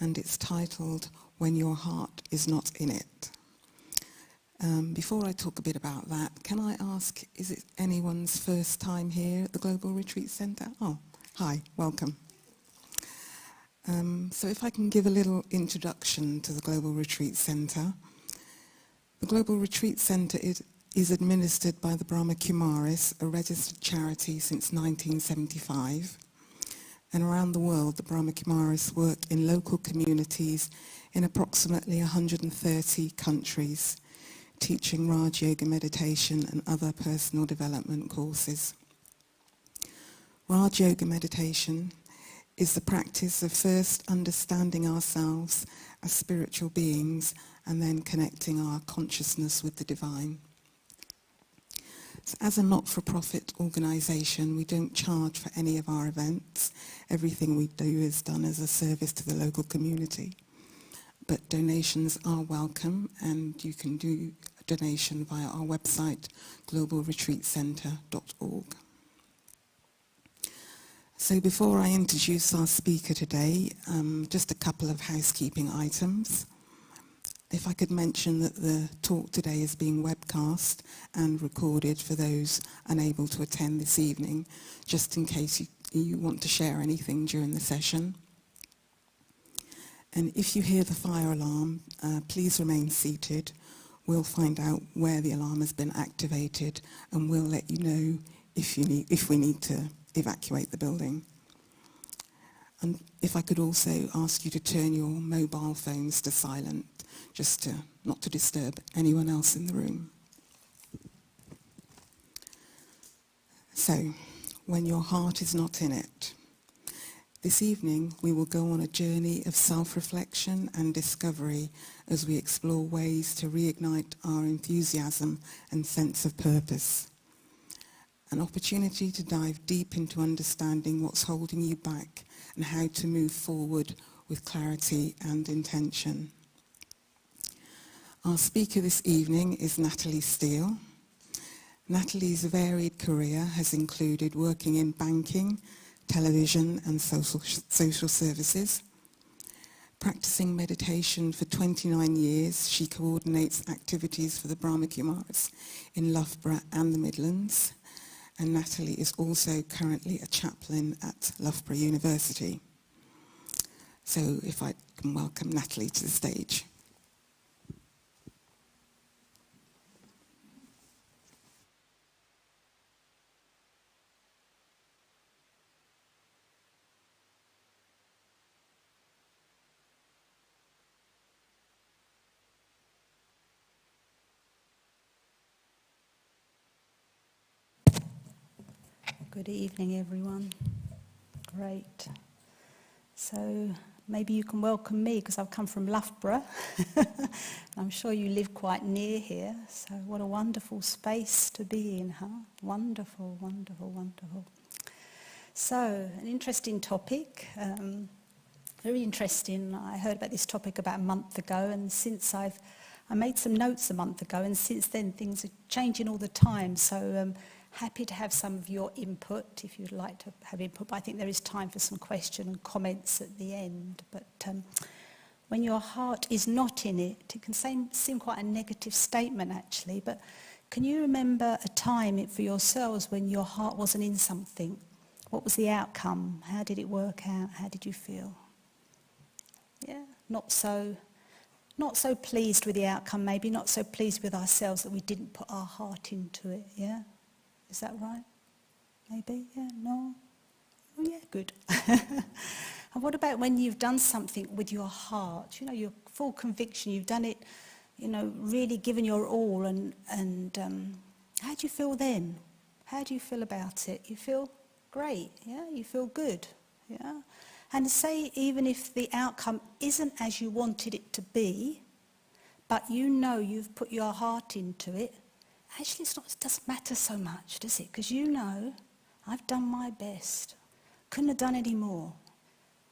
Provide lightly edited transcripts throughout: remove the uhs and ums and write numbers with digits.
and it's titled When Your Heart Is Not in It. Before I talk a bit about that, can I ask, is it anyone's first time here at the Global Retreat Centre? Oh, hi, welcome. So if I can give a little introduction to the Global Retreat Centre. The Global Retreat Centre is administered by the Brahma Kumaris, a registered charity since 1975. And around the world, the Brahma Kumaris work in local communities in approximately 130 countries, teaching Raj Yoga meditation and other personal development courses. Raj Yoga meditation is the practice of first understanding ourselves as spiritual beings and then connecting our consciousness with the divine. So as a not-for-profit organisation, we don't charge for any of our events. Everything we do is done as a service to the local community. But donations are welcome, and you can do a donation via our website, globalretreatcentre.org. So before I introduce our speaker today, just a couple of housekeeping items. If I could mention that the talk today is being webcast and recorded for those unable to attend this evening, just in case you want to share anything during the session. And if you hear the fire alarm, please remain seated. We'll find out where the alarm has been activated, and we'll let you know if we need to evacuate the building. And if I could also ask you to turn your mobile phones to silent, just not to disturb anyone else in the room. So, when your heart is not in it. This evening we will go on a journey of self-reflection and discovery as we explore ways to reignite our enthusiasm and sense of purpose. An opportunity to dive deep into understanding what's holding you back and how to move forward with clarity and intention. Our speaker this evening is Natalie Steele. Natalie's varied career has included working in banking, television and social services. Practicing meditation for 29 years, she coordinates activities for the Brahma Kumaris in Loughborough and the Midlands. And Natalie is also currently a chaplain at Loughborough University. So if I can welcome Natalie to the stage. Good evening, everyone. Great. So maybe you can welcome me because I've come from Loughborough. I'm sure you live quite near here. So what a wonderful space to be in, huh? Wonderful, wonderful, wonderful. So an interesting topic. Very interesting. I heard about this topic about a month ago, and since I made some notes a month ago, and since then things are changing all the time. So happy to have some of your input if you'd like to have input, but I think there is time for some questions and comments at the end. But when your heart is not in it, it can seem quite a negative statement actually, but can you remember a time for yourselves when your heart wasn't in something? What was the outcome? How did it work out? How did you feel? Yeah, not so pleased with the outcome, maybe not so pleased with ourselves that we didn't put our heart into it, yeah? Is that right? Maybe? Yeah? No? Oh, yeah, good. And what about when you've done something with your heart? You know, your full conviction, you've done it, you know, really given your all, and how do you feel then? How do you feel about it? You feel great, yeah? You feel good, yeah? And say even if the outcome isn't as you wanted it to be, but you know you've put your heart into it, actually it doesn't matter so much, does it? Because you know, I've done my best. Couldn't have done any more,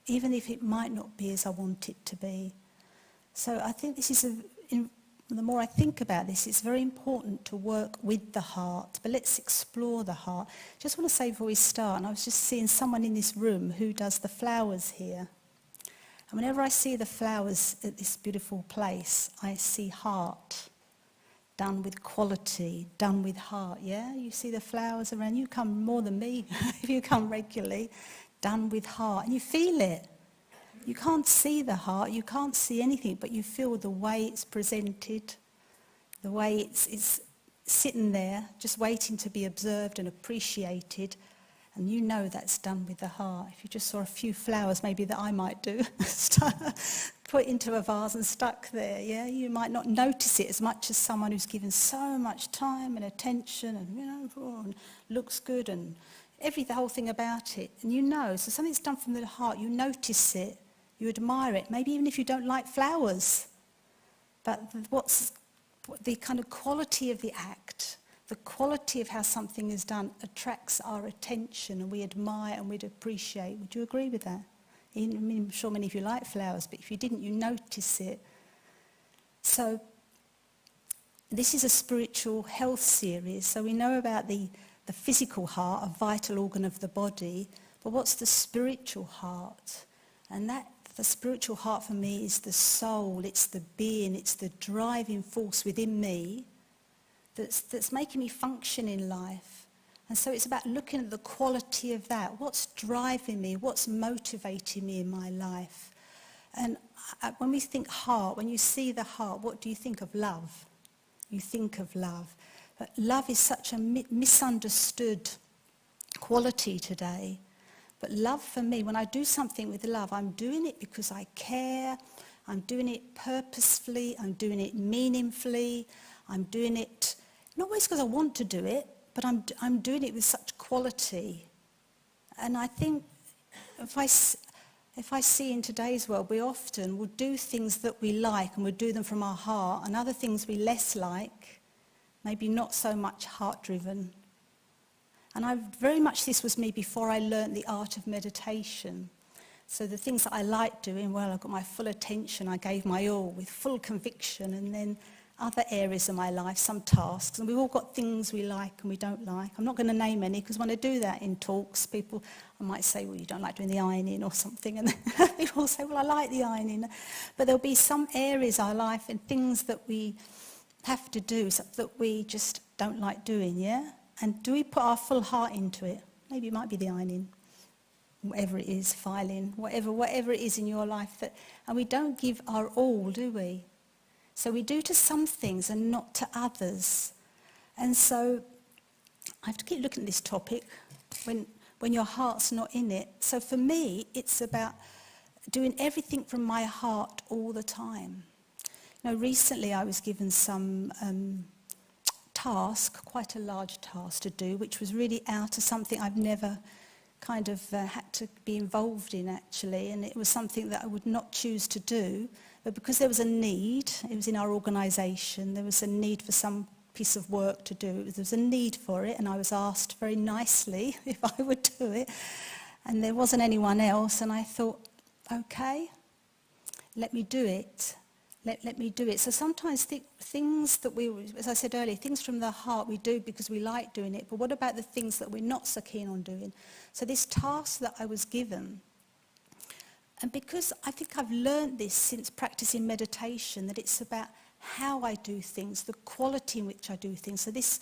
even if it might not be as I want it to be. So I think this is, the more I think about this, it's very important to work with the heart. But let's explore the heart. Just want to say before we start, and I was just seeing someone in this room who does the flowers here. And whenever I see the flowers at this beautiful place, I see heart, done with quality, done with heart, yeah? You see the flowers around, you come more than me, if you come regularly, done with heart, and you feel it. You can't see the heart, you can't see anything, but you feel the way it's presented, the way it's sitting there, just waiting to be observed and appreciated, and you know that's done with the heart. If you just saw a few flowers maybe that I might do, put into a vase and stuck there, yeah, you might not notice it as much as someone who's given so much time and attention and, and looks good and the whole thing about it. And you know, so something's done from the heart, you notice it, you admire it, maybe even if you don't like flowers. But what's the kind of quality of the act, the quality of how something is done attracts our attention, and we admire and we'd appreciate. Would you agree with that? I mean, I'm sure many of you like flowers, but if you didn't, you notice it. So this is a spiritual health series. So we know about the physical heart, a vital organ of the body, but what's the spiritual heart? And the spiritual heart for me is the soul, it's the being, it's the driving force within me that's making me function in life. And so it's about looking at the quality of that. What's driving me? What's motivating me in my life? And when we think heart, when you see the heart, what do you think of? Love. You think of love. But love is such a misunderstood quality today. But love for me, when I do something with love, I'm doing it because I care, I'm doing it purposefully, I'm doing it meaningfully, I'm doing it, not always because I want to do it, but I'm doing it with such quality. And I think if I see in today's world, we often will do things that we like and we'll do them from our heart, and other things we less like, maybe not so much heart-driven. And very much this was me before I learnt the art of meditation. So the things that I liked doing, well, I got my full attention, I gave my all with full conviction, and then other areas of my life, some tasks, and we've all got things we like and we don't like. I'm not going to name any, because when I do that in talks, people, I might say, well, you don't like doing the ironing or something, and then people will say, well, I like the ironing. But there'll be some areas of our life and things that we have to do that we just don't like doing, yeah? And do we put our full heart into it? Maybe it might be the ironing, whatever it is, filing, whatever it is in your life. And we don't give our all, do we? So we do to some things and not to others. And so I have to keep looking at this topic when your heart's not in it. So for me, it's about doing everything from my heart all the time. Recently I was given some task, quite a large task to do, which was really out of something I've never kind of had to be involved in, actually, and it was something that I would not choose to do, but because there was a need, it was in our organisation, there was a need for some piece of work to do, there was a need for it, and I was asked very nicely if I would do it, and there wasn't anyone else, and I thought, okay, let me do it. Let me do it. So sometimes things that as I said earlier, things from the heart we do because we like doing it, but what about the things that we're not so keen on doing? So this task that I was given, and because I think I've learned this since practicing meditation, that it's about how I do things, the quality in which I do things. So this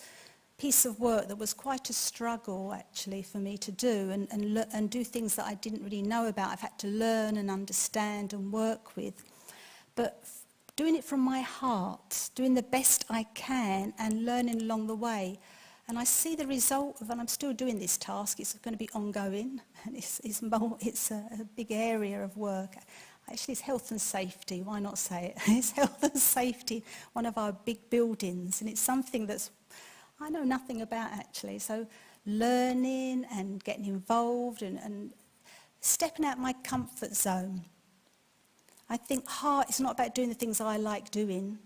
piece of work that was quite a struggle actually for me to do and do things that I didn't really know about, I've had to learn and understand and work with. But doing it from my heart, doing the best I can and learning along the way. And I see the result of, and I'm still doing this task, it's going to be ongoing, and it's a big area of work. Actually, it's health and safety, why not say it? It's health and safety, one of our big buildings, and it's something I know nothing about actually. So learning and getting involved and stepping out my comfort zone. I think heart is not about doing the things I like doing,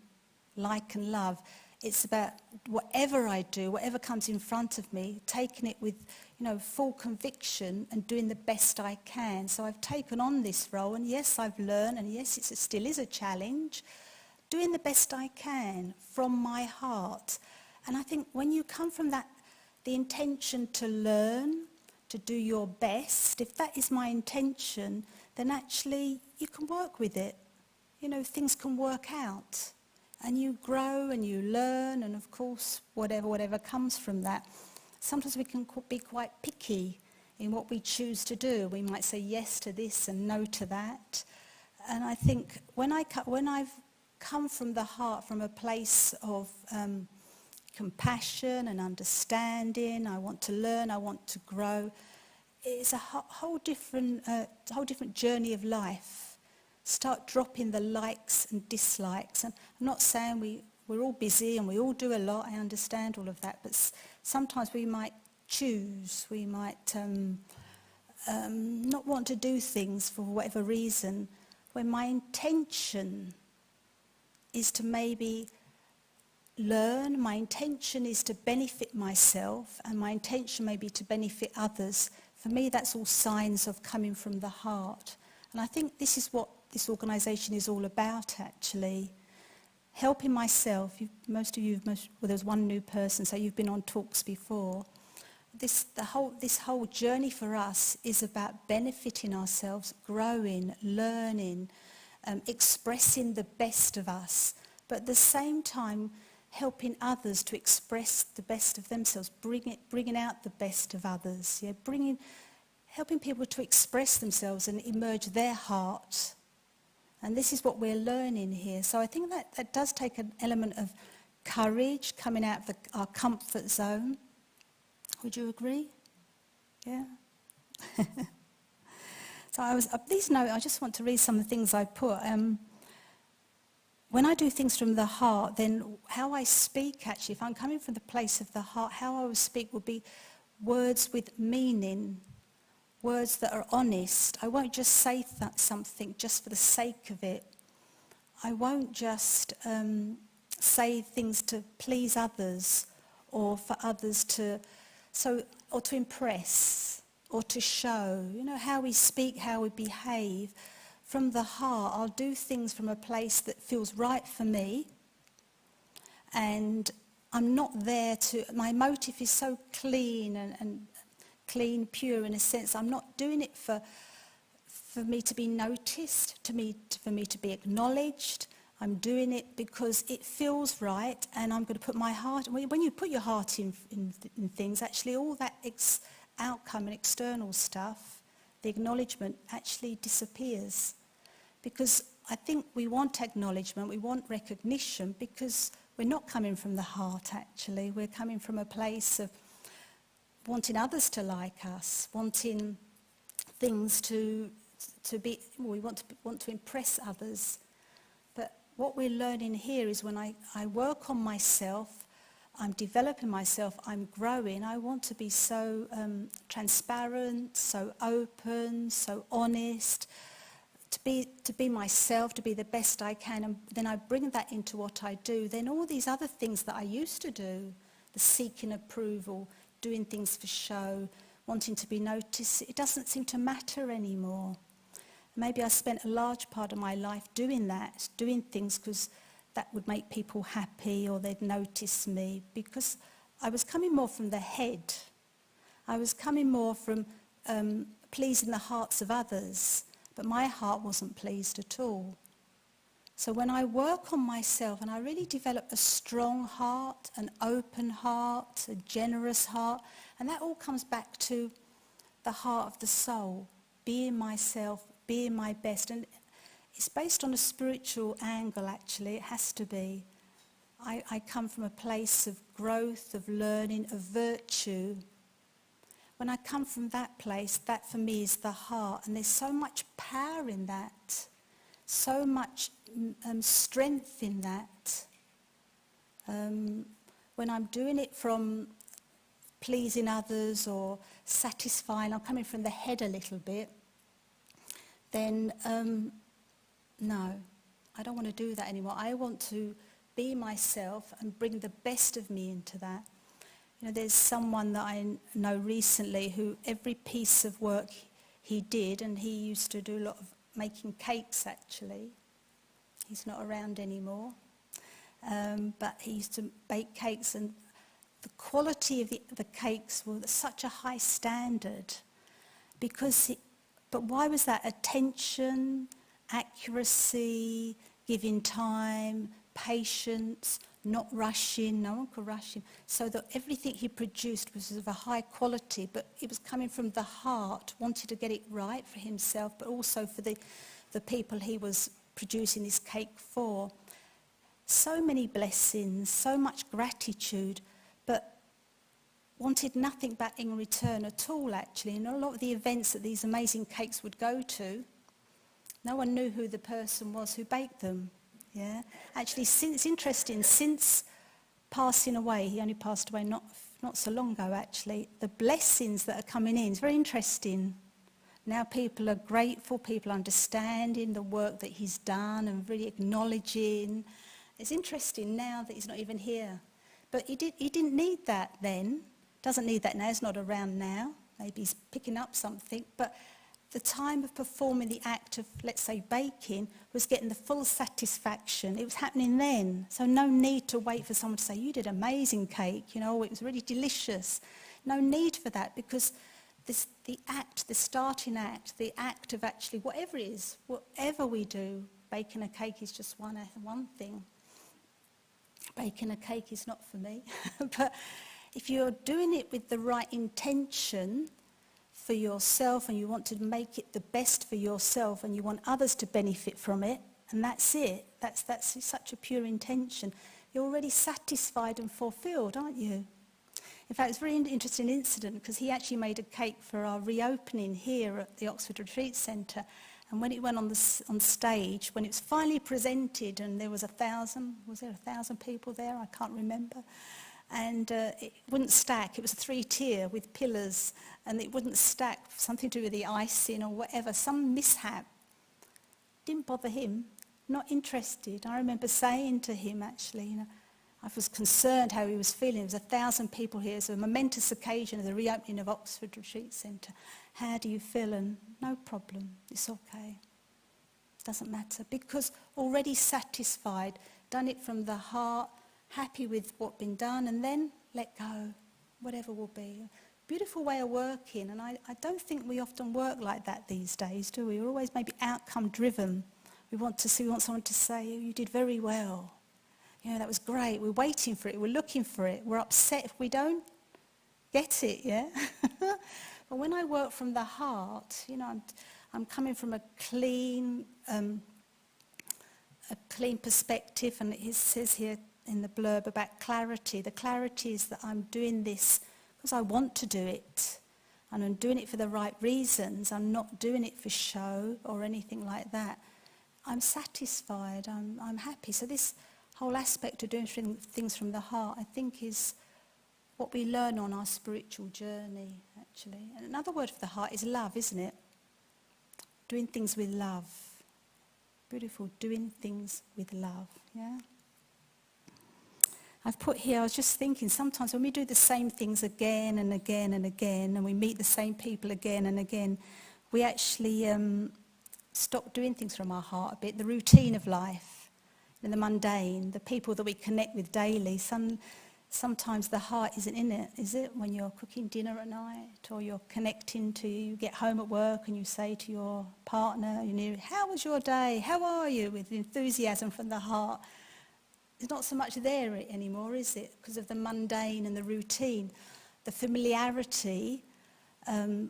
like and love. It's about whatever I do, whatever comes in front of me, taking it with, full conviction and doing the best I can. So I've taken on this role, and yes, I've learned, and yes, it still is a challenge, doing the best I can from my heart. And I think when you come from that, the intention to learn, to do your best, if that is my intention, then actually you can work with it. You know, things can work out. And you grow and you learn, and of course, whatever comes from that. Sometimes we can be quite picky in what we choose to do. We might say yes to this and no to that. And I think when I've come from the heart, from a place of compassion and understanding, I want to learn, I want to grow, it's a whole different journey of life. Start dropping the likes and dislikes. And I'm not saying we're all busy and we all do a lot, I understand all of that, but sometimes we might choose, we might not want to do things for whatever reason, when my intention is to maybe learn, my intention is to benefit myself, and my intention may be to benefit others. For me, that's all signs of coming from the heart. And I think this is what this organisation is all about, actually. Helping myself. Most of you, there's one new person, so you've been on talks before. This whole journey for us is about benefiting ourselves, growing, learning, expressing the best of us, but at the same time helping others to express the best of themselves, bringing out the best of others, helping people to express themselves and emerge their heart. And this is what we're learning here. So I think that does take an element of courage, coming out of our comfort zone. Would you agree? Yeah? So these notes, I just want to read some of the things I put. When I do things from the heart, then how I speak, actually, if I'm coming from the place of the heart, how I will speak will be words with meaning, words that are honest. I won't just say something just for the sake of it. I won't just say things to please others or for others or to impress or to show. You know, how we speak, how we behave. From the heart, I'll do things from a place that feels right for me, and I'm not there my motive is so clean and clean, pure in a sense. I'm not doing it for me to be noticed, for me to be acknowledged. I'm doing it because it feels right, and I'm going to put my heart. When you put your heart in things, actually all that outcome and external stuff, the acknowledgement, actually disappears. Because I think we want acknowledgement, we want recognition, because we're not coming from the heart, actually. We're coming from a place of wanting others to like us, wanting things to be, we want to impress others. But what we're learning here is when I work on myself, I'm developing myself, I'm growing, I want to be so transparent, so open, so honest, to be myself, to be the best I can, and then I bring that into what I do. Then all these other things that I used to do, the seeking approval, doing things for show, wanting to be noticed, it doesn't seem to matter anymore. Maybe I spent a large part of my life doing that, doing things because that would make people happy or they'd notice me, because I was coming more from the head. I was coming more from pleasing the hearts of others, but my heart wasn't pleased at all. So when I work on myself and I really develop a strong heart, an open heart, a generous heart, and that all comes back to the heart of the soul, being myself, being my best. And it's based on a spiritual angle, actually. It has to be. I come from a place of growth, of learning, of virtue. When I come from that place, that for me is the heart. And there's so much power in that, so much strength in that. When I'm doing it from pleasing others or satisfying, I'm coming from the head a little bit, then no, I don't want to do that anymore. I want to be myself and bring the best of me into that. You know, there's someone that I know recently who every piece of work he did, and he used to do a lot of making cakes, actually. He's not around anymore. But he used to bake cakes, and the quality of the cakes were such a high standard. But why was that? Attention, accuracy, giving time, patience, not rushing, no one could rush him, so that everything he produced was of a high quality, but it was coming from the heart, wanted to get it right for himself, but also for the people he was producing this cake for. So many blessings, so much gratitude, but wanted nothing back in return at all, actually. And a lot of the events that these amazing cakes would go to, no one knew who the person was who baked them. Yeah, actually, it's interesting, since passing away, he only passed away not so long ago, actually, the blessings that are coming in, it's very interesting. Now people are grateful, people are understanding the work that he's done and really acknowledging. It's interesting now that he's not even here. But he didn't need that then, doesn't need that now, he's not around now. Maybe he's picking up something, but the time of performing the act of, let's say, baking, was getting the full satisfaction. It was happening then. So no need to wait for someone to say, you did amazing cake, you know, it was really delicious. No need for that, because the act, the starting act, the act of actually, whatever it is, whatever we do, baking a cake is just one thing. Baking a cake is not for me. But if you're doing it with the right intention, for yourself, and you want to make it the best for yourself, and you want others to benefit from it, and that's it, that's such a pure intention, you're already satisfied and fulfilled, aren't you? In fact, it's a very interesting incident, because he actually made a cake for our reopening here at the Oxford Retreat Centre, and when it went on stage, when it was finally presented, and there was 1,000, was there 1,000 people there? I can't remember. And it wouldn't stack. It was a 3-tier with pillars, and it wouldn't stack, something to do with the icing or whatever, some mishap. Didn't bother him, not interested. I remember saying to him, actually, you know, I was concerned how he was feeling. There was 1,000 people here. It's a momentous occasion of the reopening of Oxford Retreat Centre. How do you feel? And no problem, it's okay. Doesn't matter, because already satisfied, done it from the heart, happy with what's been done, and then let go, whatever will be. Beautiful way of working, and I don't think we often work like that these days, do we? We're always maybe outcome driven. We want someone to say, oh, you did very well. You know, that was great. We're waiting for it, we're looking for it. We're upset if we don't get it, yeah? But when I work from the heart, you know, I'm coming from a clean perspective, and it says here in the blurb about clarity. The clarity is that I'm doing this because I want to do it, and I'm doing it for the right reasons. I'm not doing it for show or anything like that. I'm satisfied, I'm happy. So this whole aspect of doing things from the heart, I think, is what we learn on our spiritual journey, actually. And another word for the heart is love, isn't it? Doing things with love. Beautiful, doing things with love, yeah? I've put here, I was just thinking, sometimes when we do the same things again and again and again, and we meet the same people again and again, we actually stop doing things from our heart a bit. The routine of life, and the mundane, the people that we connect with daily, sometimes the heart isn't in it, is it? When you're cooking dinner at night, or you're connecting to, you get home at work and you say to your partner, how was your day? How are you? With enthusiasm from the heart. It's not so much there anymore, is it? Because of the mundane and the routine. The familiarity. I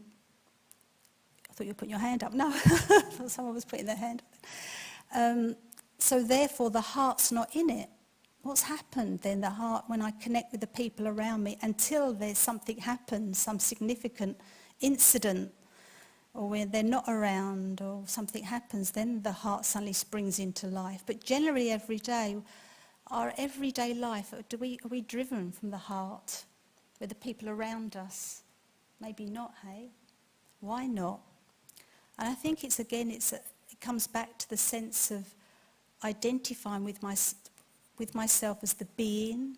thought you were putting your hand up. No, I thought someone was putting their hand up. So therefore the heart's not in it. What's happened then, the heart, when I connect with the people around me, until there's something happens, some significant incident, or when they're not around, or something happens, then the heart suddenly springs into life. But generally every day, our everyday life, are we driven from the heart with the people around us? Maybe not, hey? Why not? And I think it comes back to the sense of identifying with myself as the being,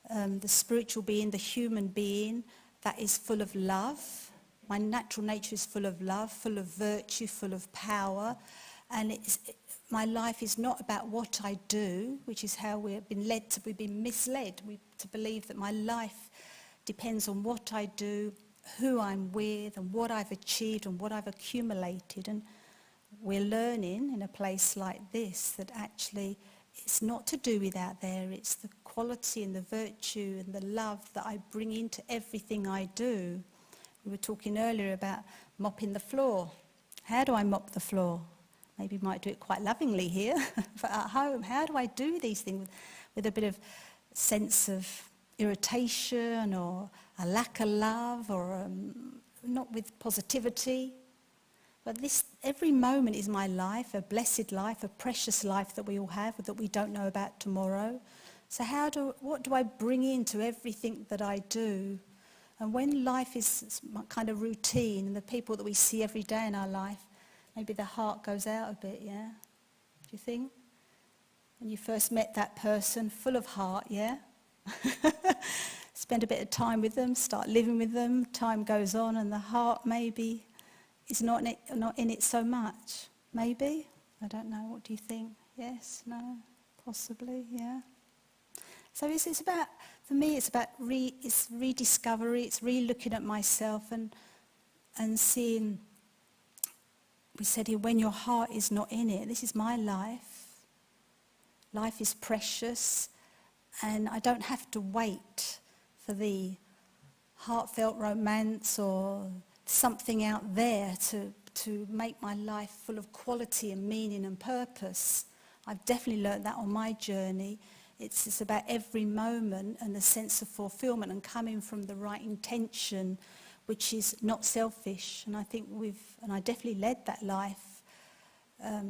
the spiritual being, the human being that is full of love. My natural nature is full of love, full of virtue, full of power, and my life is not about what I do, which is how we've been misled to believe that my life depends on what I do, who I'm with, and what I've achieved and what I've accumulated. And we're learning in a place like this that actually it's not to do with out there, it's the quality and the virtue and the love that I bring into everything I do. We were talking earlier about mopping the floor. How do I mop the floor? Maybe you might do it quite lovingly here, but at home, how do I do these things with a bit of sense of irritation or a lack of love or not with positivity? But this, every moment is my life, a blessed life, a precious life that we all have, that we don't know about tomorrow. So what do I bring into everything that I do? And when life is kind of routine, and the people that we see every day in our life, maybe the heart goes out a bit, yeah? Do you think? When you first met that person, full of heart, yeah? Spend a bit of time with them, start living with them, time goes on, and the heart maybe is not in it so much. Maybe? I don't know. What do you think? Yes? No? Possibly? Yeah? So it's about, for me, it's about it's rediscovery, it's re-looking at myself and seeing, we said here, when your heart is not in it, this is my life. Life is precious, and I don't have to wait for the heartfelt romance or something out there to make my life full of quality and meaning and purpose. I've definitely learned that on my journey. It's about every moment and the sense of fulfillment and coming from the right intention, which is not selfish. And I think I definitely led that life,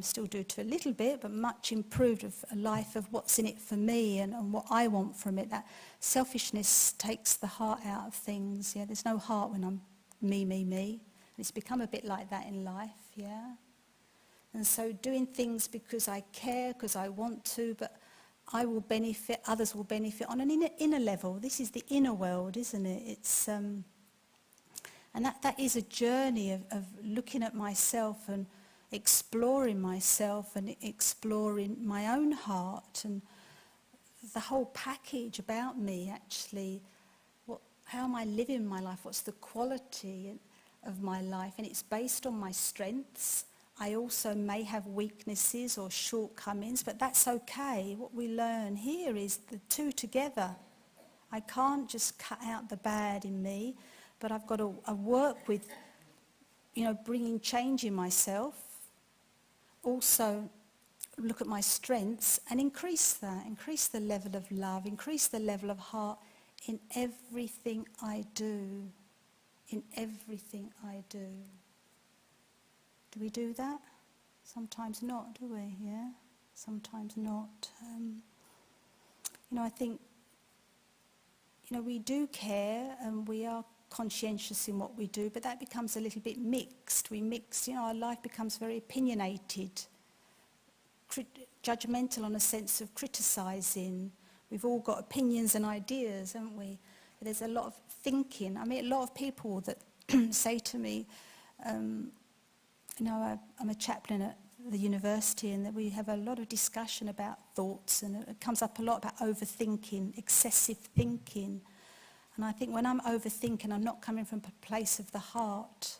still do to a little bit, but much improved, of a life of what's in it for me and what I want from it. That selfishness takes the heart out of things. Yeah, there's no heart when I'm me. And it's become a bit like that in life, yeah. And so doing things because I care, because I want to, but I will benefit, others will benefit on an inner level. This is the inner world, isn't it? It's and that is a journey of looking at myself and exploring myself and exploring my own heart and the whole package about me, actually. How am I living my life? What's the quality of my life? And it's based on my strengths. I also may have weaknesses or shortcomings, but that's okay. What we learn here is the two together. I can't just cut out the bad in me, but I've got to work with, bringing change in myself. Also, look at my strengths and increase the level of love, increase the level of heart in everything I do. In everything I do. Do we do that? Sometimes not, do we? Yeah? Sometimes not. I think, we do care and we are conscientious in what we do, but that becomes a little bit mixed. We mix, our life becomes very opinionated, judgmental on a sense of criticising. We've all got opinions and ideas, haven't we? There's a lot of thinking. I meet a lot of people that say to me, I'm a chaplain at the university, and that we have a lot of discussion about thoughts, and it comes up a lot about overthinking, excessive thinking. And I think when I'm overthinking, I'm not coming from a place of the heart.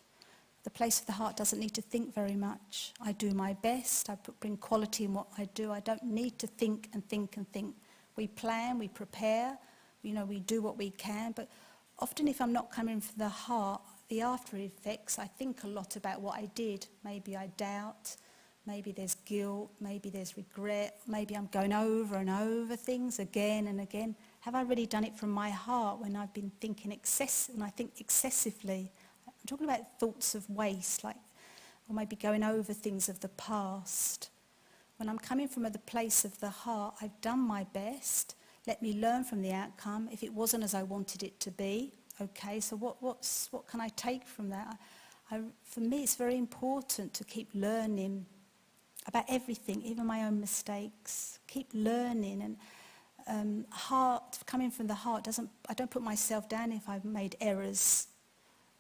The place of the heart doesn't need to think very much. I do my best. I bring quality in what I do. I don't need to think and think and think. We plan, we prepare, we do what we can. But often if I'm not coming from the heart, the after effects, I think a lot about what I did. Maybe I doubt, maybe there's guilt, maybe there's regret, maybe I'm going over and over things again and again. Have I really done it from my heart when I've been thinking excessively? I'm talking about thoughts of waste, or maybe going over things of the past. When I'm coming from the place of the heart, I've done my best. Let me learn from the outcome. If it wasn't as I wanted it to be, okay, so what can I take from that? For me, it's very important to keep learning about everything, even my own mistakes. Keep learning, and coming from the heart I don't put myself down if I've made errors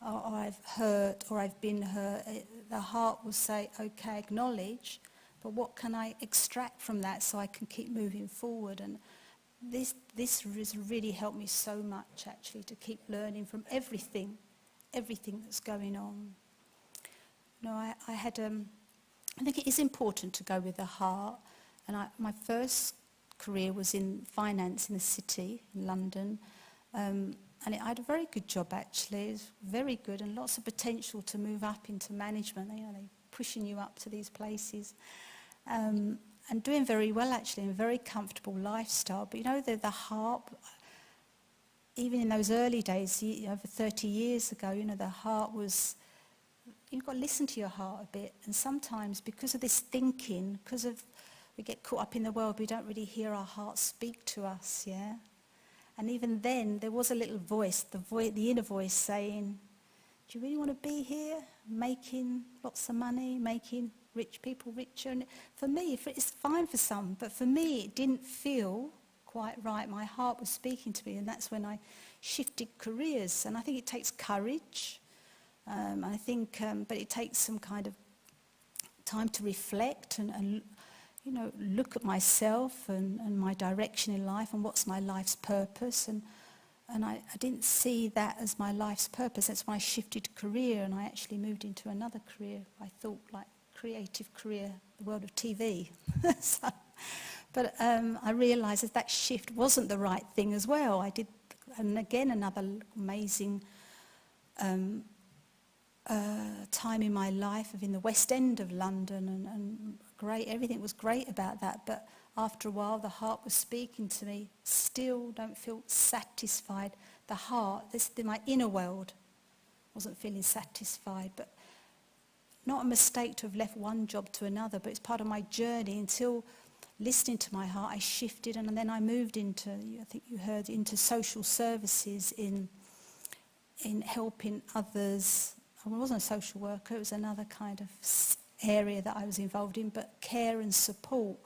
or I've hurt or I've been hurt. The heart will say, okay, acknowledge, but what can I extract from that so I can keep moving forward? And this has really helped me so much, actually, to keep learning from everything that's going on. I had I think it is important to go with the heart. And my first career was in finance in the city, in London. And I had a very good job, actually. It was very good and lots of potential to move up into management. You know, they're pushing you up to these places. And doing very well, actually, and a very comfortable lifestyle. But, you know, the heart, even in those early days, over 30 years ago, you know, the heart was... You've got to listen to your heart a bit. And sometimes, because of this thinking, we get caught up in the world, we don't really hear our heart speak to us, yeah? And even then, there was a little voice, the inner voice saying, do you really want to be here, making lots of money, making rich people richer? And for me, it's fine for some, but for me, it didn't feel quite right. My heart was speaking to me, and that's when I shifted careers. And I think it takes courage. But it takes some kind of time to reflect and you know, look at myself and my direction in life and what's my life's purpose. And I didn't see that as my life's purpose. That's why I shifted career and I actually moved into another career. I thought like creative career, the world of TV. But I realised that shift wasn't the right thing as well. I did, and again, another amazing time in my life of in the West End of London and great, everything was great about that, but after a while the heart was speaking to me, still don't feel satisfied. The heart, my inner world wasn't feeling satisfied, but not a mistake to have left one job to another, but it's part of my journey until listening to my heart I shifted and then I moved into, I think you heard, into social services in helping others. I wasn't a social worker, it was another kind of area that I was involved in, but care and support,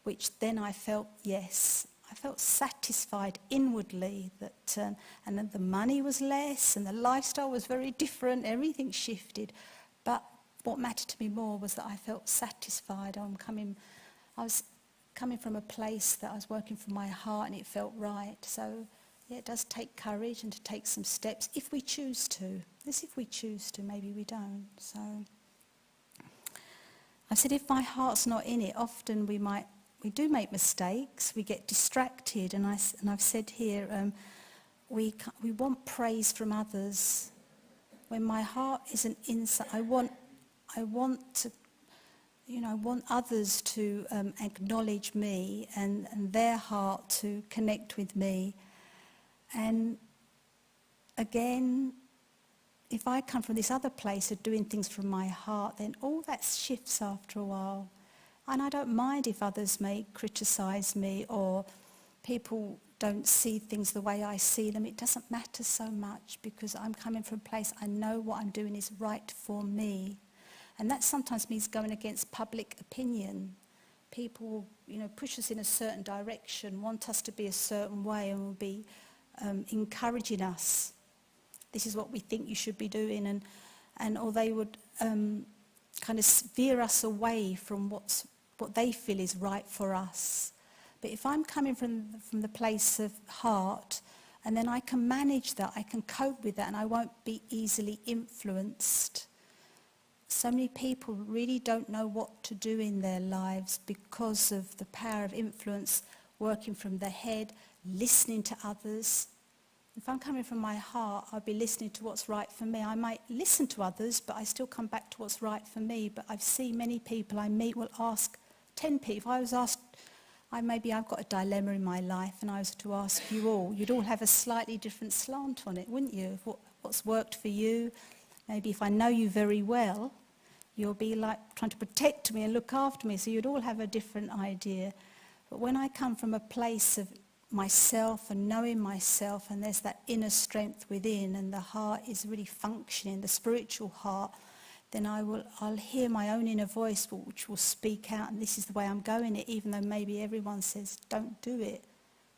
which then I felt, yes, I felt satisfied inwardly that, and then the money was less and the lifestyle was very different, everything shifted. But what mattered to me more was that I felt satisfied. I was coming from a place that I was working from my heart and it felt right. So yeah, it does take courage and to take some steps if we choose to. This if we choose to, maybe we don't. So I said if my heart's not in it, often we do make mistakes, we get distracted, and I've said here, we want praise from others. When my heart isn't inside, I want others to acknowledge me and their heart to connect with me. And again, if I come from this other place of doing things from my heart, then all that shifts after a while. And I don't mind if others may criticise me or people don't see things the way I see them. It doesn't matter so much because I'm coming from a place I know what I'm doing is right for me. And that sometimes means going against public opinion. People will, push us in a certain direction, want us to be a certain way, and will be encouraging us. This is what we think you should be doing, or they would kind of veer us away from what they feel is right for us. But if I'm coming from the place of heart, and then I can manage that, I can cope with that, and I won't be easily influenced. So many people really don't know what to do in their lives because of the power of influence working from the head, listening to others. If I'm coming from my heart, I'll be listening to what's right for me. I might listen to others, but I still come back to what's right for me. But I've seen many people I meet will ask 10 people. If I was asked, I've got a dilemma in my life, and I was to ask you all, you'd all have a slightly different slant on it, wouldn't you? What's worked for you? Maybe if I know you very well, you'll be like trying to protect me and look after me, so you'd all have a different idea. But when I come from a place of myself and knowing myself, and there's that inner strength within, and the heart is really functioning, the spiritual heart, then I'll hear my own inner voice, which will speak out, and this is the way I'm going it, even though maybe everyone says don't do it.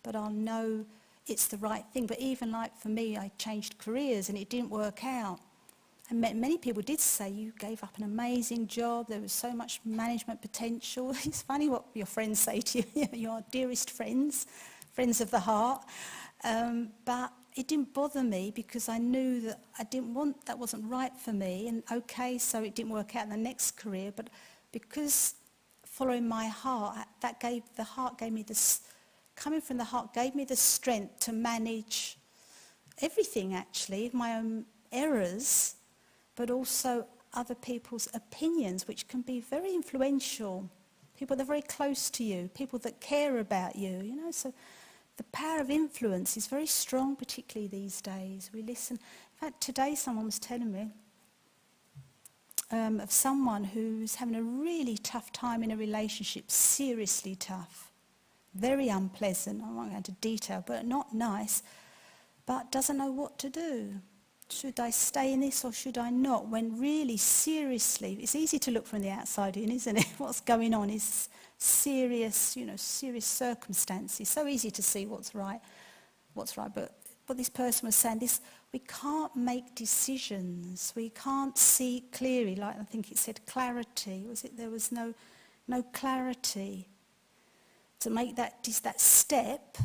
But I'll know it's the right thing. But even like for me, I changed careers and it didn't work out. And many people did say, you gave up an amazing job, there was so much management potential. It's funny what your friends say to you, your dearest friends of the heart. But it didn't bother me because I knew that that wasn't right for me. And okay, so it didn't work out in the next career, but because following my heart, coming from the heart gave me the strength to manage everything actually, my own errors, but also other people's opinions, which can be very influential. People that are very close to you, people that care about you, so the power of influence is very strong, particularly these days. We listen. In fact, today someone was telling me of someone who's having a really tough time in a relationship, seriously tough, very unpleasant. I won't go into detail, but not nice, but doesn't know what to do. Should I stay in this or should I not? When really, seriously, it's easy to look from the outside in, isn't it? What's going on is serious, serious circumstances. So easy to see what's right. But what this person was saying, we can't make decisions. We can't see clearly, like I think it said clarity. There was no clarity to make that step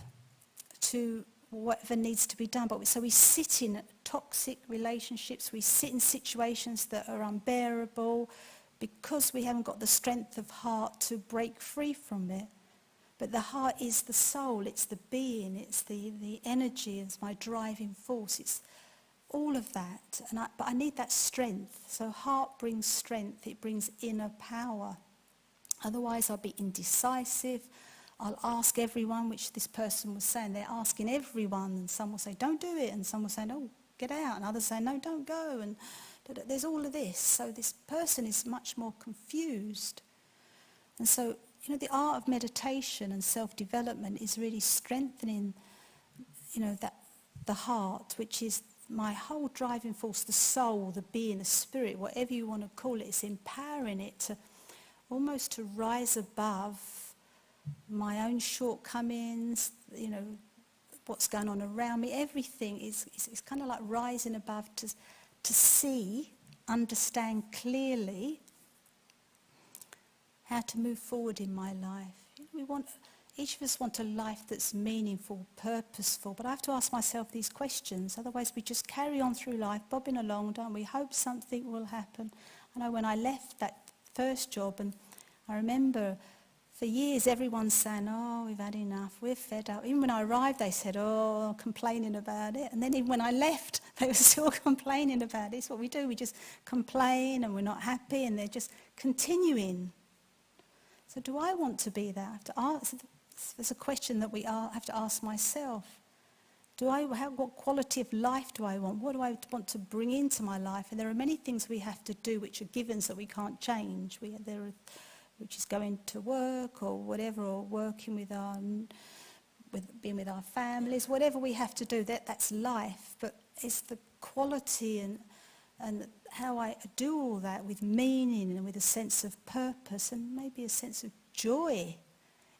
to whatever needs to be done. So we sit in toxic relationships, we sit in situations that are unbearable because we haven't got the strength of heart to break free from it. But the heart is the soul, it's the being, it's the energy, it's my driving force, it's all of that. But I need that strength. So heart brings strength, it brings inner power. Otherwise I'll be indecisive. I'll ask everyone, which this person was saying, they're asking everyone, and some will say, don't do it, and some will say, no, get out, and others say, no, don't go, and there's all of this. So this person is much more confused. And so, the art of meditation and self-development is really strengthening, the heart, which is my whole driving force, the soul, the being, the spirit, whatever you want to call it. It's empowering it to almost to rise above my own shortcomings, what's going on around me. Everything is kind of like rising above to see, understand clearly how to move forward in my life. Each of us want a life that's meaningful, purposeful, but I have to ask myself these questions, otherwise we just carry on through life, bobbing along, don't we? Hope something will happen. I know when I left that first job, and I remember for years everyone's saying, oh, we've had enough, we're fed up. Even when I arrived they said, oh, complaining about it. And then even when I left they were still complaining about it. It's what we do, we just complain and we're not happy and they're just continuing. So do I want to be that? There's a question that we have to ask myself. What quality of life do I want? What do I want to bring into my life? And there are many things we have to do which are givens that we can't change. Which is going to work or whatever, or working being with our families, whatever we have to do, that's life. But it's the quality and how I do all that with meaning and with a sense of purpose and maybe a sense of joy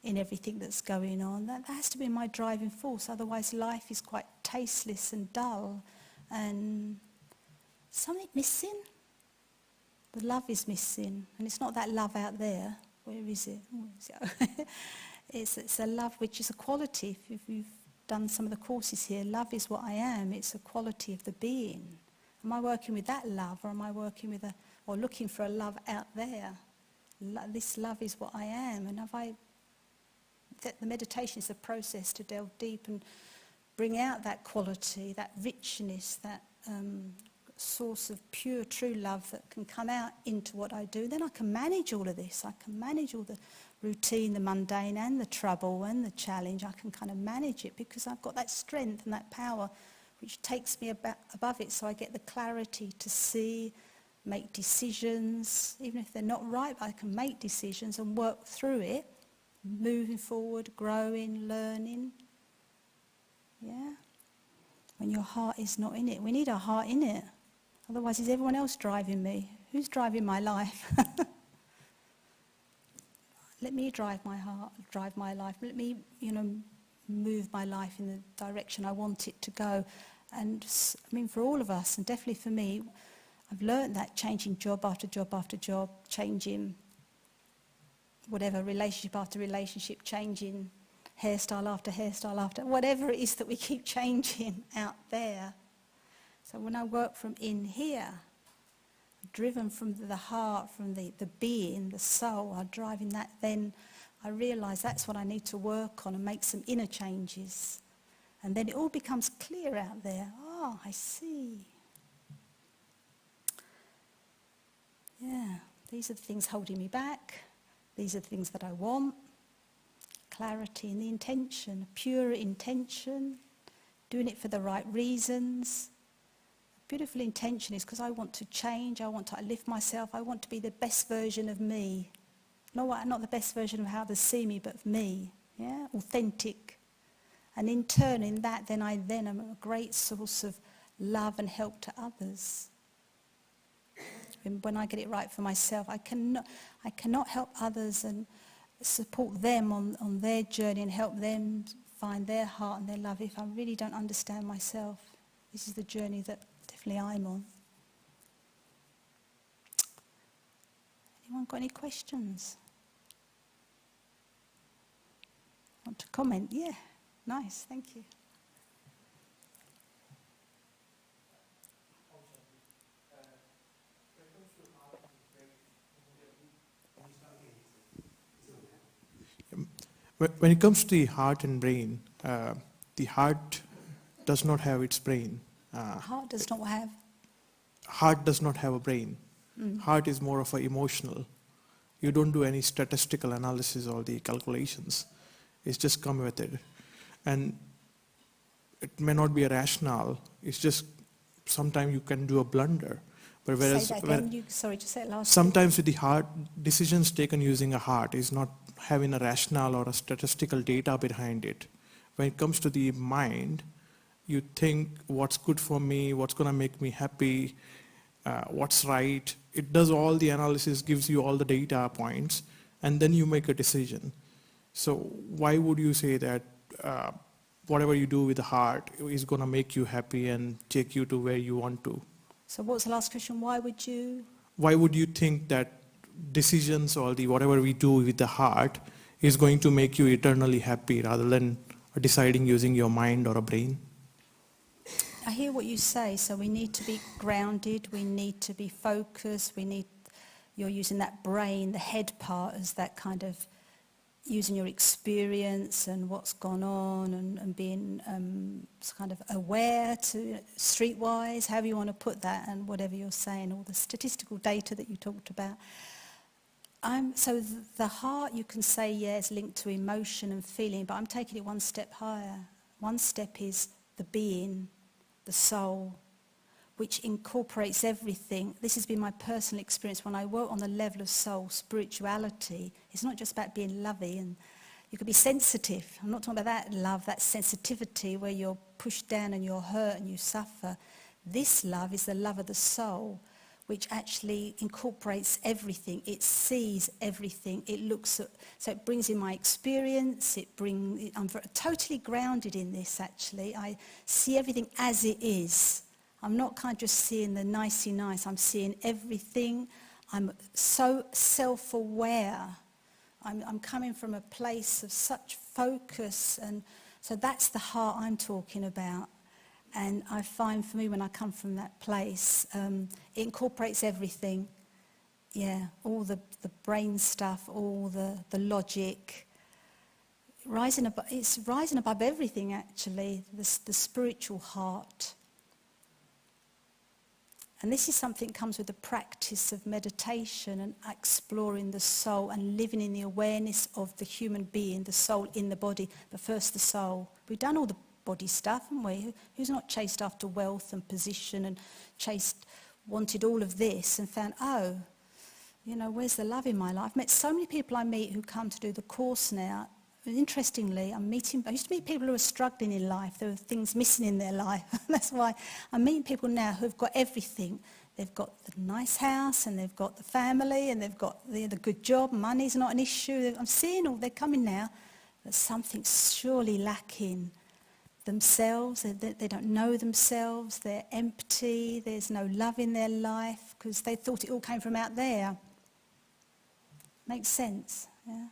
in everything that's going on. That has to be my driving force, otherwise life is quite tasteless and dull and something missing. The love is missing, and it's not that love out there. Where is it? It's a love which is a quality. If you've done some of the courses here, love is what I am. It's a quality of the being. Am I working with that love, or am I working with or looking for a love out there? This love is what I am, and the meditation is a process to delve deep and bring out that quality, that richness, that source of pure, true love that can come out into what I do. Then I can manage all of this. I can manage all the routine, the mundane and the trouble and the challenge. I can kind of manage it because I've got that strength and that power which takes me above it, so I get the clarity to see, make decisions. Even if they're not right, I can make decisions and work through it, moving forward, growing, learning. Yeah? When your heart is not in it. We need our heart in it. Otherwise, is everyone else driving me? Who's driving my life? Let me drive my heart, drive my life. Let me, move my life in the direction I want it to go. And for all of us, and definitely for me, I've learned that changing job after job after job, changing whatever, relationship after relationship, changing hairstyle after hairstyle after, whatever it is that we keep changing out there. So when I work from in here, driven from the heart, from the being, the soul, I'm driving that, then I realise that's what I need to work on and make some inner changes. And then it all becomes clear out there. Oh, I see. Yeah, these are the things holding me back. These are the things that I want. Clarity and the intention, pure intention, doing it for the right reasons. Beautiful intention is because I want to change, I want to lift myself, I want to be the best version of me. Not the best version of how others see me, but of me. Yeah, authentic. And in turn, in that, then I am a great source of love and help to others. When I get it right for myself, I cannot help others and support them on their journey and help them find their heart and their love if I really don't understand myself. This is the journey that definitely I'm on. Anyone got any questions? Want to comment? Yeah, nice, thank you. When it comes to the heart and brain, the heart does not have its brain. Heart does not have? Heart does not have a brain. Heart is more of a emotional. You don't do any statistical analysis or the calculations. It's just come with it. And it may not be a rationale. It's just sometimes you can do a blunder. But whereas, say that again. Sorry, just say it last. Sometimes with the heart, decisions taken using a heart is not having a rationale or a statistical data behind it. When it comes to the mind, you think what's good for me, what's going to make me happy, what's right. It does all the analysis, gives you all the data points, and then you make a decision. So why would you say that whatever you do with the heart is going to make you happy and take you to where you want to? So what was the last question? Why would you think that decisions or the whatever we do with the heart is going to make you eternally happy rather than deciding using your mind or a brain? I hear what you say. So we need to be grounded. We need to be focused. You're using that brain, the head part, as that kind of using your experience and what's gone on and being kind of aware to streetwise, however you want to put that, and whatever you're saying, all the statistical data that you talked about. So the heart, you can say, is linked to emotion and feeling, but I'm taking it one step higher. One step is the being, the soul, which incorporates everything. This has been my personal experience. When I work on the level of soul, spirituality, it's not just about being lovey, and you could be sensitive. I'm not talking about that love, that sensitivity where you're pushed down and you're hurt and you suffer. This love is the love of the soul, which actually incorporates everything. It sees everything. It looks at, so it brings in my experience. I'm totally grounded in this, actually. I see everything as it is. I'm not kind of just seeing the nicey nice. I'm seeing everything. I'm so self-aware. I'm coming from a place of such focus, and so that's the heart I'm talking about. And I find for me, when I come from that place, it incorporates everything. Yeah, all the brain stuff, all the logic. It's rising above everything, actually, the spiritual heart. And this is something that comes with the practice of meditation and exploring the soul and living in the awareness of the human being, the soul in the body, but first the soul. We've done all the body stuff, haven't we? Who's not chased after wealth and position and wanted all of this and found, where's the love in my life? I've met so many people I meet who come to do the course now. And interestingly, I used to meet people who are struggling in life. There were things missing in their life. That's why I'm meeting people now who've got everything. They've got the nice house, and they've got the family, and they've got the good job. Money's not an issue. I'm seeing they're coming now, but something's surely lacking. Themselves, they don't know themselves. They're empty. There's no love in their life because they thought it all came from out there. Makes sense, yeah?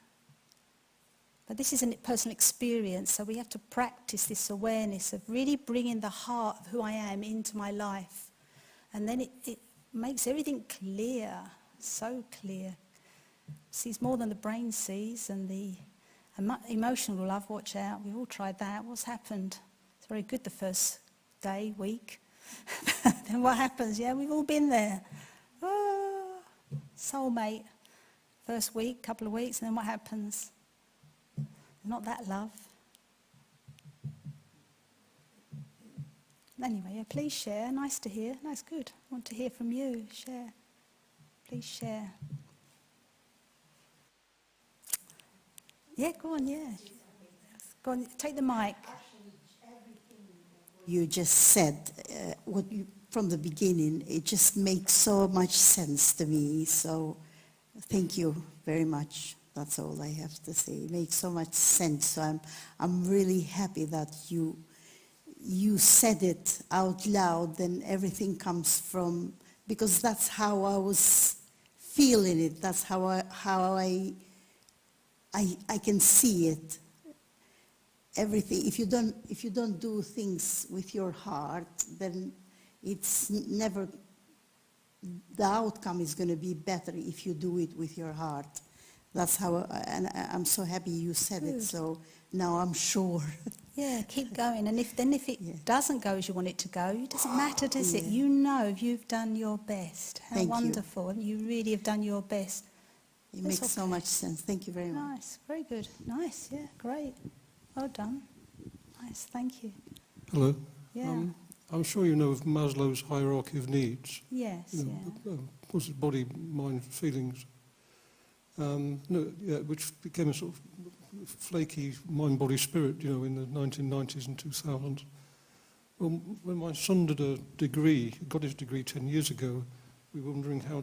But this is a personal experience, so we have to practice this awareness of really bringing the heart of who I am into my life. And then makes everything clear, so clear. Sees more than the brain sees, and the emotional love, watch out, we've all tried that. What's happened? It's very good the first day, week. Then what happens? Yeah, we've all been there. Oh, soulmate, first week, couple of weeks, and then what happens? Not that love. Anyway, yeah, please share. Nice to hear. That's good. I want to hear from you. Share. Please share. Yeah, go on, yeah. Go on, take the mic. You just said, from the beginning, it just makes so much sense to me. So thank you very much. That's all I have to say. It makes so much sense. So I'm really happy that you said it out loud, and everything comes from, because that's how I was feeling it. That's how I can see it. Everything. If you don't do things with your heart, then it's never. The outcome is going to be better if you do it with your heart. That's how. And I'm so happy you said it. So now I'm sure. Yeah, keep going. And if it doesn't go as you want it to go, it doesn't matter, does it? You know you've done your best. How wonderful. You really have done your best. It makes so much sense. Thank you very much. Nice, very good. Nice, yeah, great. Well done. Nice, thank you. Hello. Yeah. I'm sure you know of Maslow's hierarchy of needs. Yes, What's it, body, mind, feelings? Which became a sort of flaky mind, body, spirit, in the 1990s and 2000s. Well, when my son got his degree 10 years ago, we were wondering how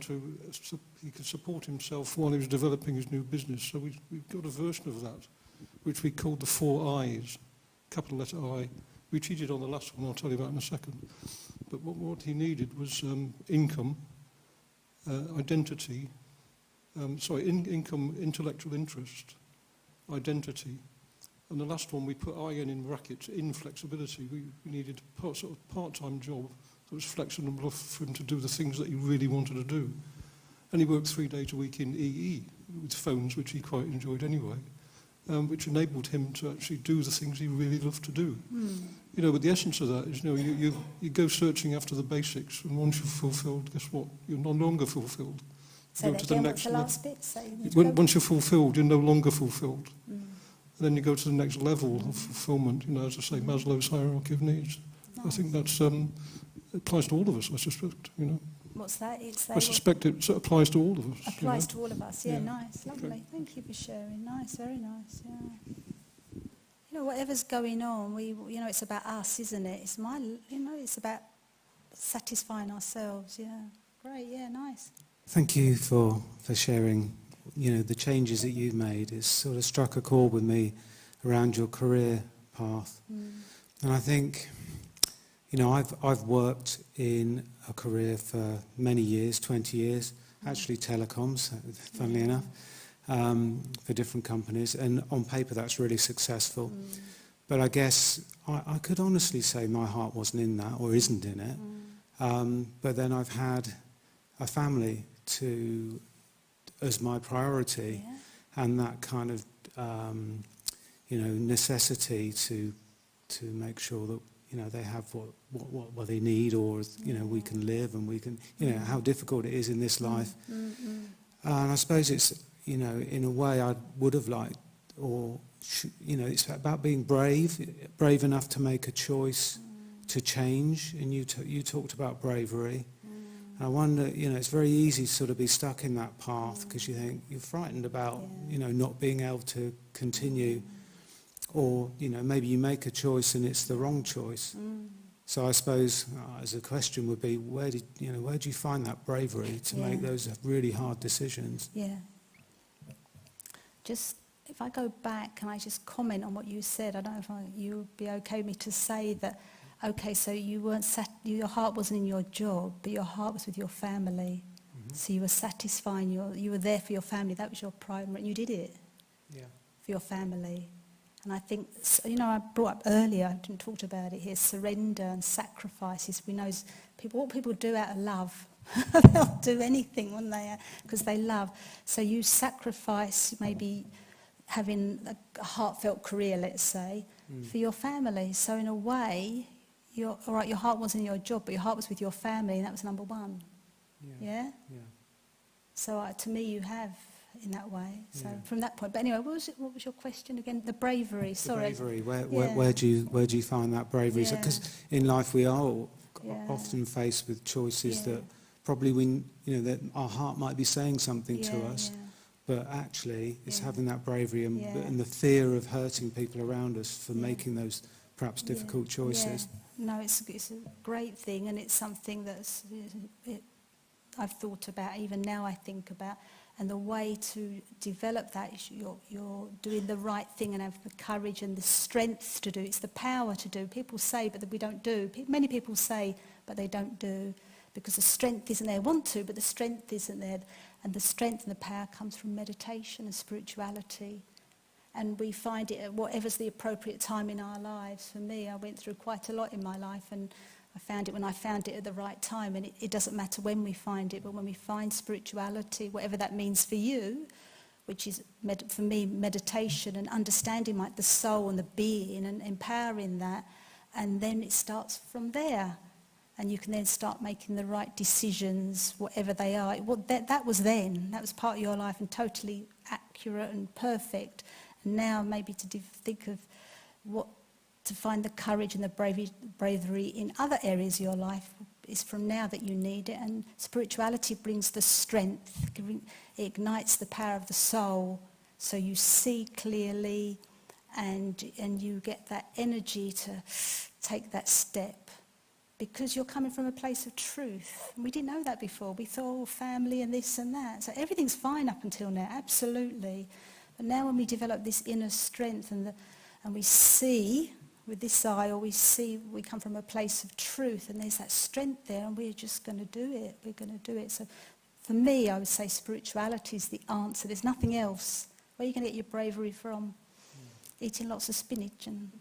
he could support himself while he was developing his new business. So we got a version of that, which we called the 4 I's, capital letter I. We cheated on the last one, I'll tell you about in a second. But what he needed was income, identity, income, intellectual interest, identity. And the last one we put in brackets, inflexibility. We needed a sort of part-time job that was flexible enough for him to do the things that he really wanted to do. And he worked 3 days a week in EE with phones, which he quite enjoyed anyway, which enabled him to actually do the things he really loved to do. But the essence of that is, you go searching after the basics, and once you're fulfilled, guess what? You're no longer fulfilled. So go to the next the last bit? Once you're fulfilled, you're no longer fulfilled. And then you go to the next level of fulfillment, as I say, Maslow's hierarchy of needs. Nice. I think that's it applies to all of us, I suspect, What's that? I suspect it applies to all of us. Applies to all of us, yeah, nice, lovely. Okay. Thank you for sharing. Nice, very nice, yeah. Whatever's going on, it's about us, isn't it? It's about satisfying ourselves, yeah. Great, yeah, nice. Thank you for sharing, the changes that you've made. It's sort of struck a chord with me around your career path. And I think, I've worked in a career for many years, 20 years, actually telecoms, funnily enough, for different companies. And on paper, that's really successful. But I guess I could honestly say my heart wasn't in that, or isn't in it. But then I've had a family as my priority, and that kind of necessity to make sure that they have what they need, or we can live, and we can how difficult it is in this life. And I suppose it's in a way I would have liked, or it's about being brave enough to make a choice to change. And you talked about bravery. I wonder, it's very easy to sort of be stuck in that path because you think you're frightened about, not being able to continue, or, maybe you make a choice and it's the wrong choice. So I suppose, as a question would be, where do you find that bravery to make those really hard decisions? Yeah. Just, if I go back, can I just comment on what you said? I don't know if you would be okay with me to say that. Okay, so you weren't your heart wasn't in your job, but your heart was with your family. So you were satisfying you were there for your family. That was your primary, and you did it for your family. And I think, I brought up earlier, I didn't talk about it here, surrender and sacrifices. We know what people do out of love They'll do anything, won't they? Because they love. So you sacrifice maybe having a heartfelt career, let's say, for your family. So in a way, all right, your heart wasn't in your job, but your heart was with your family, and that was number one. Yeah? Yeah. So to me, you have in that way. So Yeah. from that point. But anyway, what was your question again? The bravery. Sorry. The bravery. Yeah. Where do you find that bravery? Yeah. Because in life we are all Yeah. often faced with choices Yeah. that probably that our heart might be saying something to Yeah, us, yeah. but actually it's Yeah. having that bravery and, Yeah. and the fear of hurting people around us for Yeah. making those perhaps difficult choices. Yeah. No, it's a great thing, and it's something I've thought about, even now I think about, and the way to develop that is you're doing the right thing and have the courage and the strength to do. It's the power to do. People say, but we don't do. Many people say, but they don't do, because the strength isn't there. They want to, but the strength isn't there. And the strength and the power comes from meditation and spirituality. And we find it at whatever's the appropriate time in our lives. For me, I went through quite a lot in my life, and I found it when I found it at the right time. And it doesn't matter when we find it, but when we find spirituality, whatever that means for you, which is, for me, meditation and understanding like the soul and the being and empowering that, and then it starts from there. And you can then start making the right decisions, whatever they are. That was then. That was part of your life and totally accurate and perfect. And now maybe to think of to find the courage and the bravery in other areas of your life is from now that you need it. And spirituality brings the strength. It ignites the power of the soul. So you see clearly and you get that energy to take that step. Because you're coming from a place of truth. We didn't know that before. We thought, oh, family and this and that. So everything's fine up until now, absolutely. But now when we develop this inner strength and we see with this eye, or we come from a place of truth, and there's that strength there, and we're just going to do it. We're going to do it. So for me, I would say spirituality is the answer. There's nothing else. Where are you going to get your bravery from? Eating lots of spinach and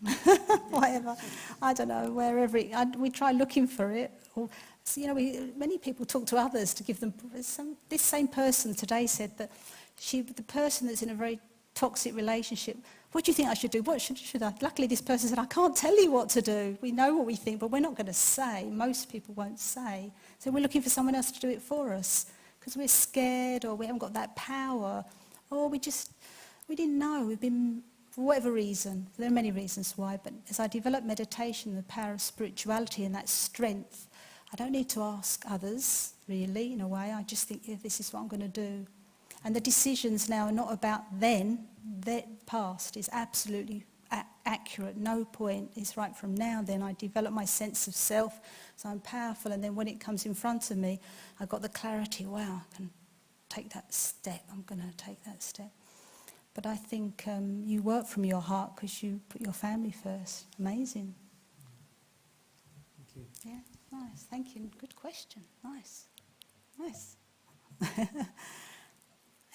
whatever. I don't know, wherever we try looking for it. Or, so, many people talk to others to give them... This same person today said that the person that's in a very toxic relationship, what do you think I should do? What should I? Luckily, this person said, I can't tell you what to do. We know what we think, but we're not going to say. Most people won't say. So we're looking for someone else to do it for us because we're scared or we haven't got that power. Or we didn't know. We've been... For whatever reason, there are many reasons why, but as I develop meditation, the power of spirituality and that strength, I don't need to ask others, really, in a way. I just think, yeah, this is what I'm going to do. And the decisions now are not about then. The past is absolutely accurate. No point. It's right from now. Then I develop my sense of self, so I'm powerful. And then when it comes in front of me, I've got the clarity, wow, I can take that step. I'm going to take that step. But I think you work from your heart because you put your family first. Amazing. Thank you. Yeah, nice. Thank you. Good question. Nice.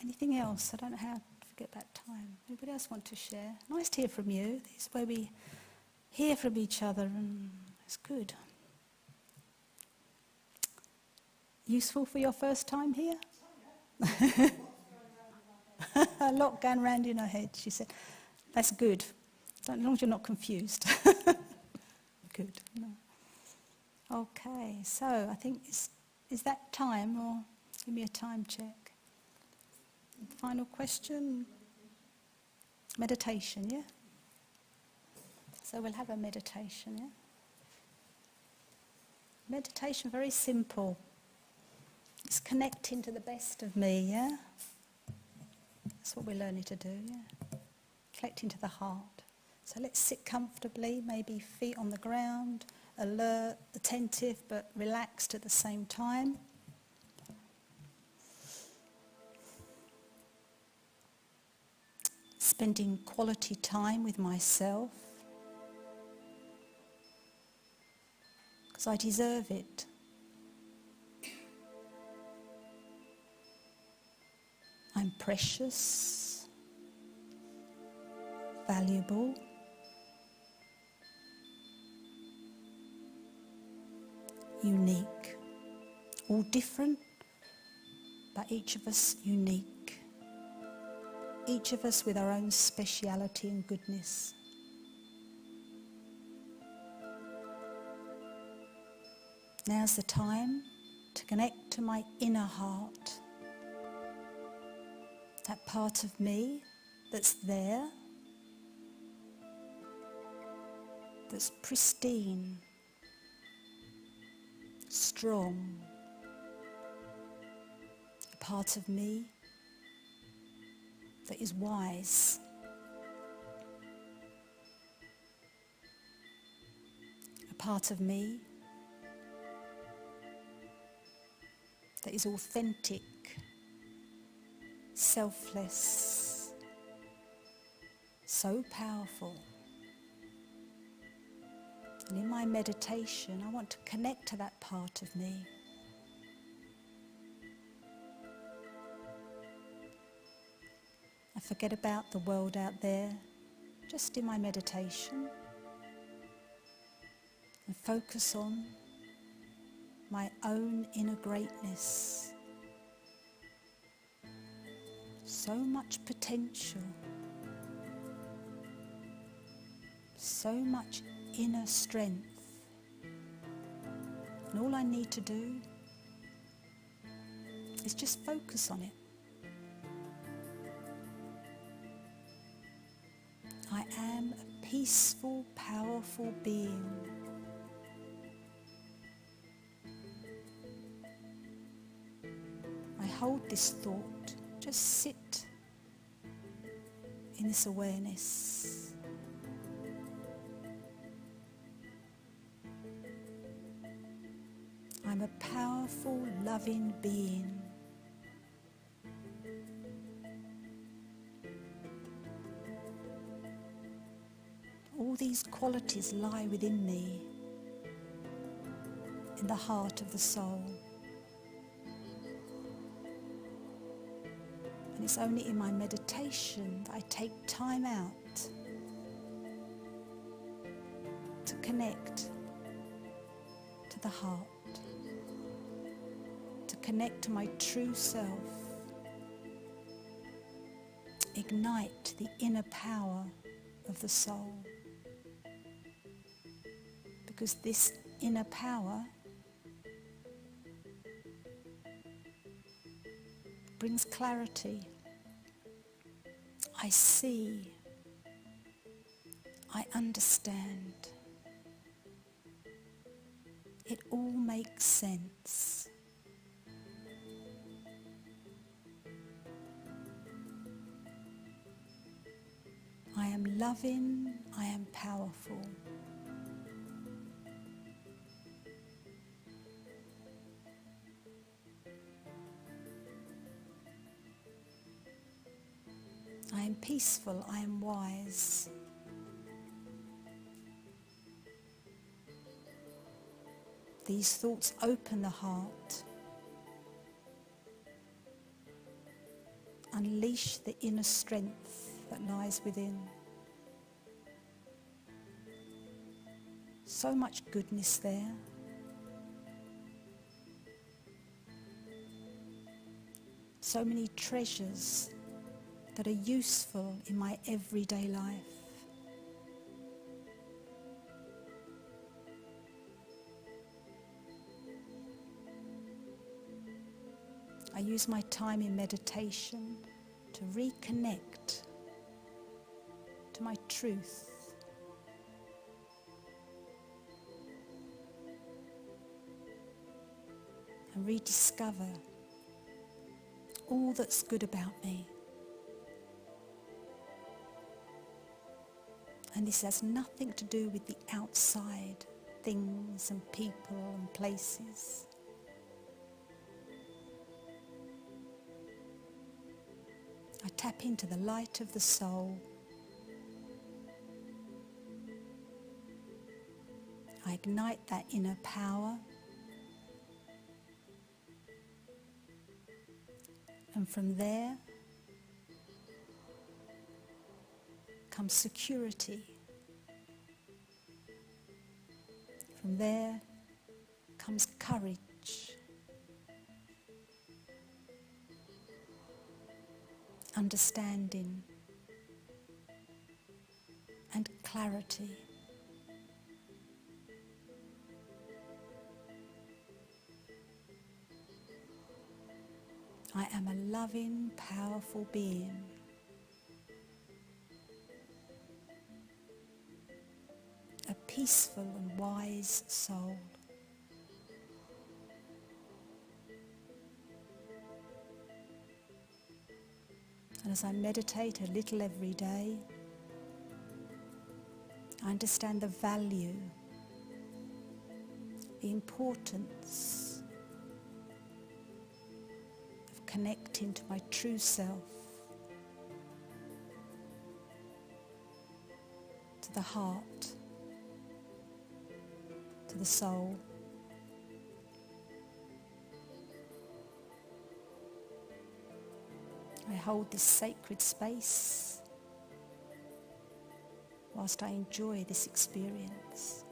Anything else? I don't know how to forget about time. Anybody else want to share? Nice to hear from you. This is where we hear from each other, and it's good. Useful for your first time here? A lot going round in her head, she said. That's good. As long as you're not confused. Good. No. Okay, so I think, is that time, or give me a time check? Final question? Meditation, yeah? So we'll have a meditation, yeah? Meditation, very simple. It's connecting to the best of me, yeah? That's what we're learning to do, yeah. Connecting to the heart. So let's sit comfortably, maybe feet on the ground, alert, attentive, but relaxed at the same time. Spending quality time with myself. Because I deserve it. I'm precious, valuable, unique, all different, but each of us unique. Each of us with our own speciality and goodness. Now's the time to connect to my inner heart. That part of me that's there, that's pristine, strong. A part of me that is wise. A part of me that is authentic, selfless, so powerful. And in my meditation, I want to connect to that part of me. I forget about the world out there, just in my meditation, and focus on my own inner greatness. So much potential, so much inner strength. And all I need to do is just focus on it. I am a peaceful, powerful being. I hold this thought, just sit in this awareness. I'm a powerful, loving being. All these qualities lie within me, in the heart of the soul. And it's only in my meditation that I take time out to connect to the heart, to connect to my true self, ignite the inner power of the soul. Because this inner power brings clarity. I see, I understand. It all makes sense. I am loving, I am powerful. I am peaceful, I am wise. These thoughts open the heart, unleash the inner strength that lies within. So much goodness there. So many treasures that are useful in my everyday life. I use my time in meditation to reconnect to my truth. And rediscover all that's good about me. And this has nothing to do with the outside things and people and places. I tap into the light of the soul. I ignite that inner power. And from there comes security. From there comes courage, understanding and clarity. I am a loving, powerful being. A peaceful and wise soul. And as I meditate a little every day, I understand the value, the importance of connecting to my true self, to the heart, to the soul. I hold this sacred space whilst I enjoy this experience.